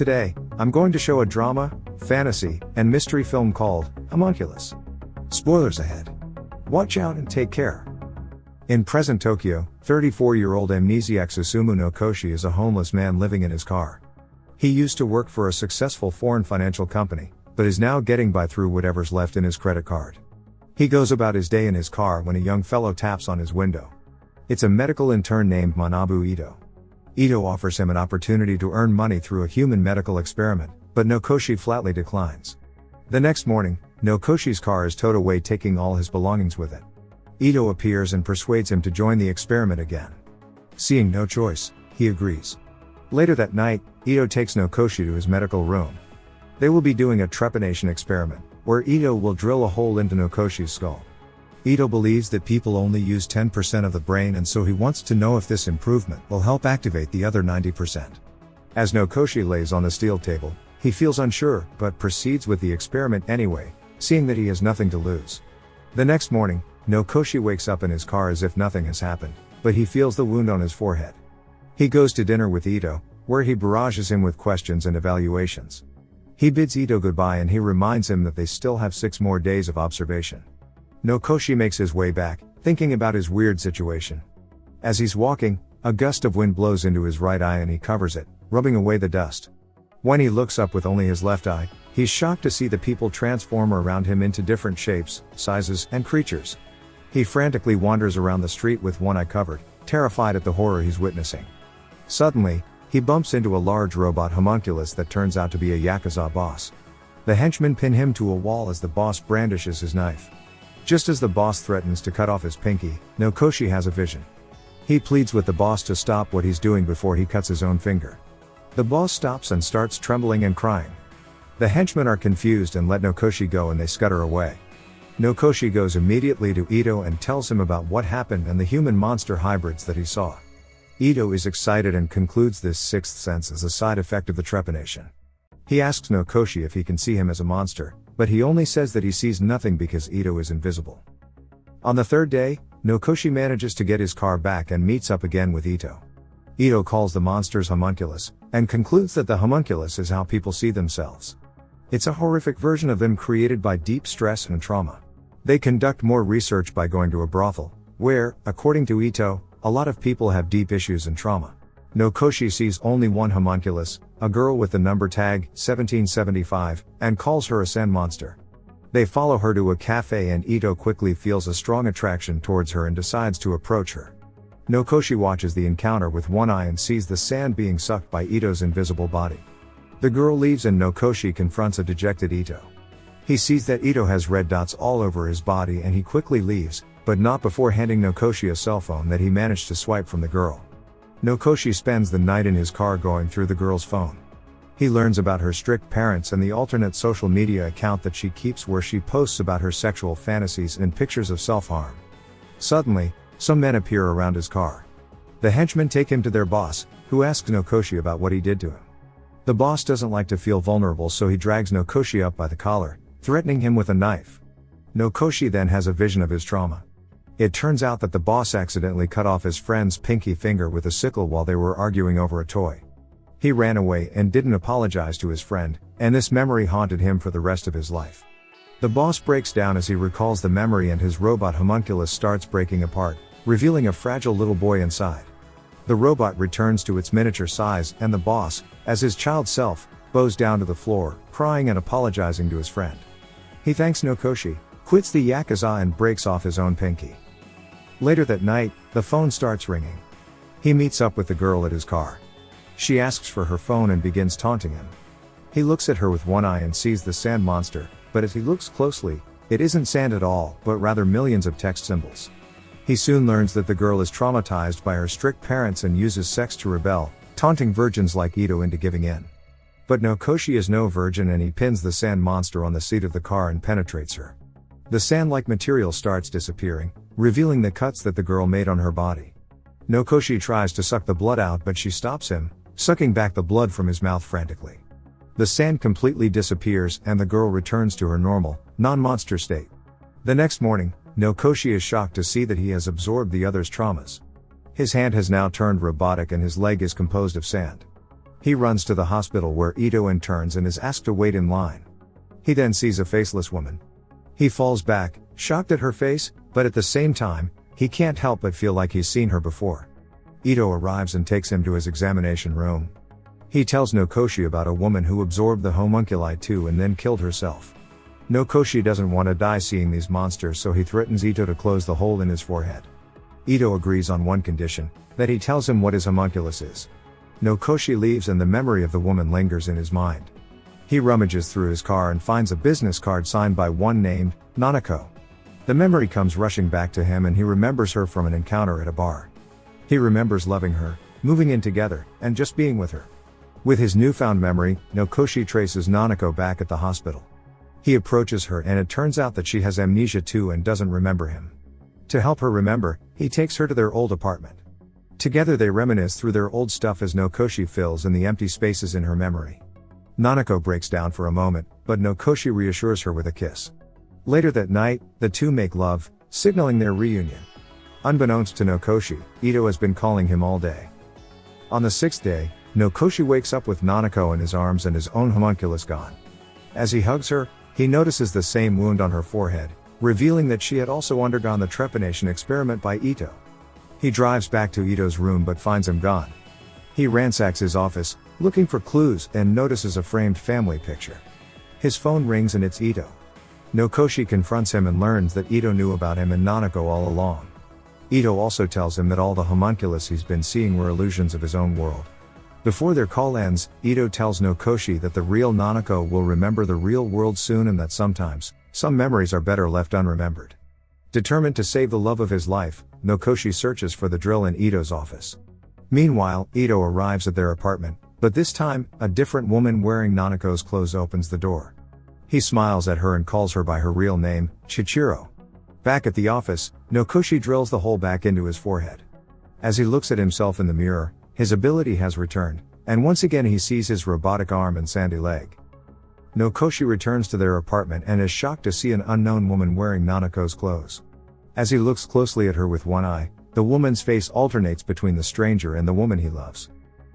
Today, I'm going to show a drama, fantasy, and mystery film called Homunculus. Spoilers ahead. Watch out and take care. In present Tokyo, 34-year-old amnesiac Susumu no Koshi is a homeless man living in his car. He used to work for a successful foreign financial company, but is now getting by through whatever's left in his credit card. He goes about his day in his car when a young fellow taps on his window. It's a medical intern named Manabu Ito. Ito offers him an opportunity to earn money through a human medical experiment, but Nokoshi flatly declines. The next morning, Nokoshi's car is towed away, taking all his belongings with it. Ito appears and persuades him to join the experiment again. Seeing no choice, he agrees. Later that night, Ito takes Nokoshi to his medical room. They will be doing a trepanation experiment, where Ito will drill a hole into Nokoshi's skull. Ito believes that people only use 10% of the brain, and so he wants to know if this improvement will help activate the other 90%. As Nokoshi lays on the steel table, he feels unsure, but proceeds with the experiment anyway, seeing that he has nothing to lose. The next morning, Nokoshi wakes up in his car as if nothing has happened, but he feels the wound on his forehead. He goes to dinner with Ito, where he barrages him with questions and evaluations. He bids Ito goodbye and he reminds him that they still have 6 more days of observation. Nokoshi makes his way back, thinking about his weird situation. As he's walking, a gust of wind blows into his right eye and he covers it, rubbing away the dust. When he looks up with only his left eye, he's shocked to see the people transform around him into different shapes, sizes, and creatures. He frantically wanders around the street with one eye covered, terrified at the horror he's witnessing. Suddenly, he bumps into a large robot homunculus that turns out to be a Yakuza boss. The henchmen pin him to a wall as the boss brandishes his knife. Just as the boss threatens to cut off his pinky, Nokoshi has a vision. He pleads with the boss to stop what he's doing before he cuts his own finger. The boss stops and starts trembling and crying. The henchmen are confused and let Nokoshi go and they scutter away. Nokoshi goes immediately to Ito and tells him about what happened and the human-monster hybrids that he saw. Ito is excited and concludes this sixth sense is a side effect of the trepanation. He asks Nokoshi if he can see him as a monster, but he only says that he sees nothing because Ito is invisible. On the third day, Nokoshi manages to get his car back and meets up again with Ito. Ito calls the monsters homunculus, and concludes that the homunculus is how people see themselves. It's a horrific version of them created by deep stress and trauma. They conduct more research by going to a brothel, where, according to Ito, a lot of people have deep issues and trauma. Nokoshi sees only one homunculus, a girl with the number tag 1775, and calls her a sand monster. They follow her to a cafe and Ito quickly feels a strong attraction towards her and decides to approach her. Nokoshi watches the encounter with one eye and sees the sand being sucked by Ito's invisible body. The girl leaves and Nokoshi confronts a dejected Ito. He sees that Ito has red dots all over his body and he quickly leaves, but not before handing Nokoshi a cell phone that he managed to swipe from the girl. Nokoshi spends the night in his car going through the girl's phone. He learns about her strict parents and the alternate social media account that she keeps where she posts about her sexual fantasies and pictures of self-harm. Suddenly, some men appear around his car. The henchmen take him to their boss, who asks Nokoshi about what he did to him. The boss doesn't like to feel vulnerable, so he drags Nokoshi up by the collar, threatening him with a knife. Nokoshi then has a vision of his trauma. It turns out that the boss accidentally cut off his friend's pinky finger with a sickle while they were arguing over a toy. He ran away and didn't apologize to his friend, and this memory haunted him for the rest of his life. The boss breaks down as he recalls the memory and his robot homunculus starts breaking apart, revealing a fragile little boy inside. The robot returns to its miniature size and the boss, as his child self, bows down to the floor, crying and apologizing to his friend. He thanks Nokoshi, quits the Yakuza and breaks off his own pinky. Later that night, the phone starts ringing. He meets up with the girl at his car. She asks for her phone and begins taunting him. He looks at her with one eye and sees the sand monster, but as he looks closely, it isn't sand at all, but rather millions of text symbols. He soon learns that the girl is traumatized by her strict parents and uses sex to rebel, taunting virgins like Ito into giving in. But Nokoshi is no virgin and he pins the sand monster on the seat of the car and penetrates her. The sand-like material starts disappearing, revealing the cuts that the girl made on her body. Nokoshi tries to suck the blood out, but she stops him, sucking back the blood from his mouth frantically. The sand completely disappears and the girl returns to her normal, non-monster state. The next morning, Nokoshi is shocked to see that he has absorbed the other's traumas. His hand has now turned robotic and his leg is composed of sand. He runs to the hospital where Ito interns and is asked to wait in line. He then sees a faceless woman. He falls back, shocked at her face, but at the same time, he can't help but feel like he's seen her before. Ito arrives and takes him to his examination room. He tells Nokoshi about a woman who absorbed the homunculi too and then killed herself. Nokoshi doesn't want to die seeing these monsters, so he threatens Ito to close the hole in his forehead. Ito agrees on one condition, that he tells him what his homunculus is. Nokoshi leaves and the memory of the woman lingers in his mind. He rummages through his car and finds a business card signed by one named Nanako. The memory comes rushing back to him and he remembers her from an encounter at a bar. He remembers loving her, moving in together, and just being with her. With his newfound memory, Nokoshi traces Nanako back at the hospital. He approaches her and it turns out that she has amnesia too and doesn't remember him. To help her remember, he takes her to their old apartment. Together they reminisce through their old stuff as Nokoshi fills in the empty spaces in her memory. Nanako breaks down for a moment, but Nokoshi reassures her with a kiss. Later that night, the two make love, signaling their reunion. Unbeknownst to Nokoshi, Ito has been calling him all day. On the sixth day, Nokoshi wakes up with Nanako in his arms and his own homunculus gone. As he hugs her, he notices the same wound on her forehead, revealing that she had also undergone the trepanation experiment by Ito. He drives back to Ito's room but finds him gone. He ransacks his office, looking for clues, and notices a framed family picture. His phone rings and it's Ito. Nokoshi confronts him and learns that Ito knew about him and Nanako all along. Ito also tells him that all the homunculus he's been seeing were illusions of his own world. Before their call ends, Ito tells Nokoshi that the real Nanako will remember the real world soon and that sometimes, some memories are better left unremembered. Determined to save the love of his life, Nokoshi searches for the drill in Ito's office. Meanwhile, Ito arrives at their apartment, but this time, a different woman wearing Nanako's clothes opens the door. He smiles at her and calls her by her real name, Chichiro. Back at the office, Nokoshi drills the hole back into his forehead. As he looks at himself in the mirror, his ability has returned, and once again he sees his robotic arm and sandy leg. Nokoshi returns to their apartment and is shocked to see an unknown woman wearing Nanako's clothes. As he looks closely at her with one eye, the woman's face alternates between the stranger and the woman he loves.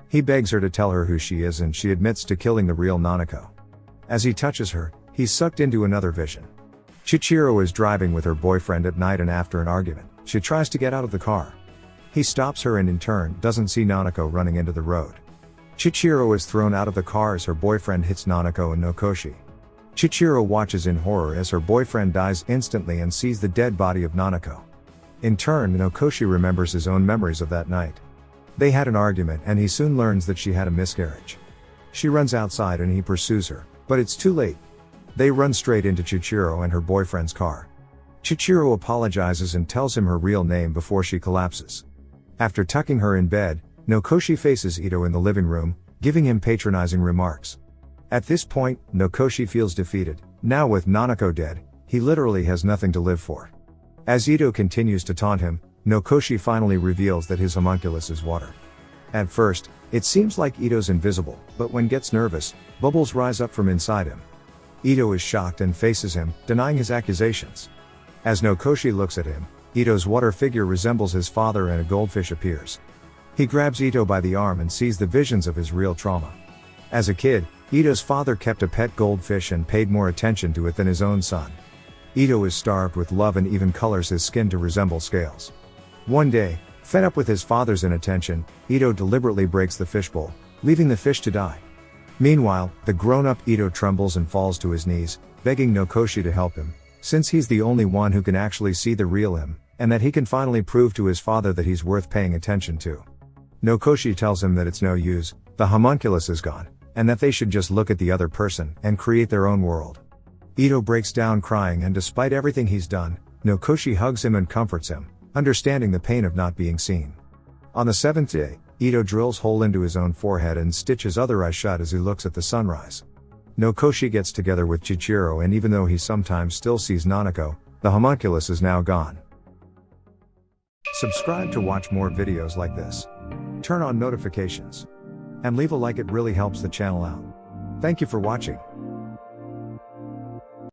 He begs her to tell her who she is and she admits to killing the real Nanako. As he touches her, he's sucked into another vision. Chichiro is driving with her boyfriend at night and after an argument, she tries to get out of the car. He stops her and in turn doesn't see Nanako running into the road. Chichiro is thrown out of the car as her boyfriend hits Nanako and Nokoshi. Chichiro watches in horror as her boyfriend dies instantly and sees the dead body of Nanako. In turn, Nokoshi remembers his own memories of that night. They had an argument and he soon learns that she had a miscarriage. She runs outside and he pursues her, but it's too late. They run straight into Chichiro and her boyfriend's car. Chichiro apologizes and tells him her real name before she collapses. After tucking her in bed, Nokoshi faces Ito in the living room, giving him patronizing remarks. At this point, Nokoshi feels defeated. Now with Nanako dead, he literally has nothing to live for. As Ito continues to taunt him, Nokoshi finally reveals that his homunculus is water. At first, it seems like Ito's invisible, but when gets nervous, bubbles rise up from inside him. Ito is shocked and faces him, denying his accusations. As Nokoshi looks at him, Ito's water figure resembles his father and a goldfish appears. He grabs Ito by the arm and sees the visions of his real trauma. As a kid, Ito's father kept a pet goldfish and paid more attention to it than his own son. Ito is starved with love and even colors his skin to resemble scales. One day, fed up with his father's inattention, Ito deliberately breaks the fishbowl, leaving the fish to die. Meanwhile, the grown-up Ito trembles and falls to his knees, begging Nokoshi to help him, since he's the only one who can actually see the real him, and that he can finally prove to his father that he's worth paying attention to. Nokoshi tells him that it's no use, the homunculus is gone, and that they should just look at the other person and create their own world. Ito breaks down crying and despite everything he's done, Nokoshi hugs him and comforts him, understanding the pain of not being seen. On the seventh day, Ito drills hole into his own forehead and stitches other eye shut as he looks at the sunrise. Nokoshi gets together with Chichiro and even though he sometimes still sees Nanako, the homunculus is now gone. Subscribe to watch more videos like this. Turn on notifications. And leave a like, it really helps the channel out. Thank you for watching.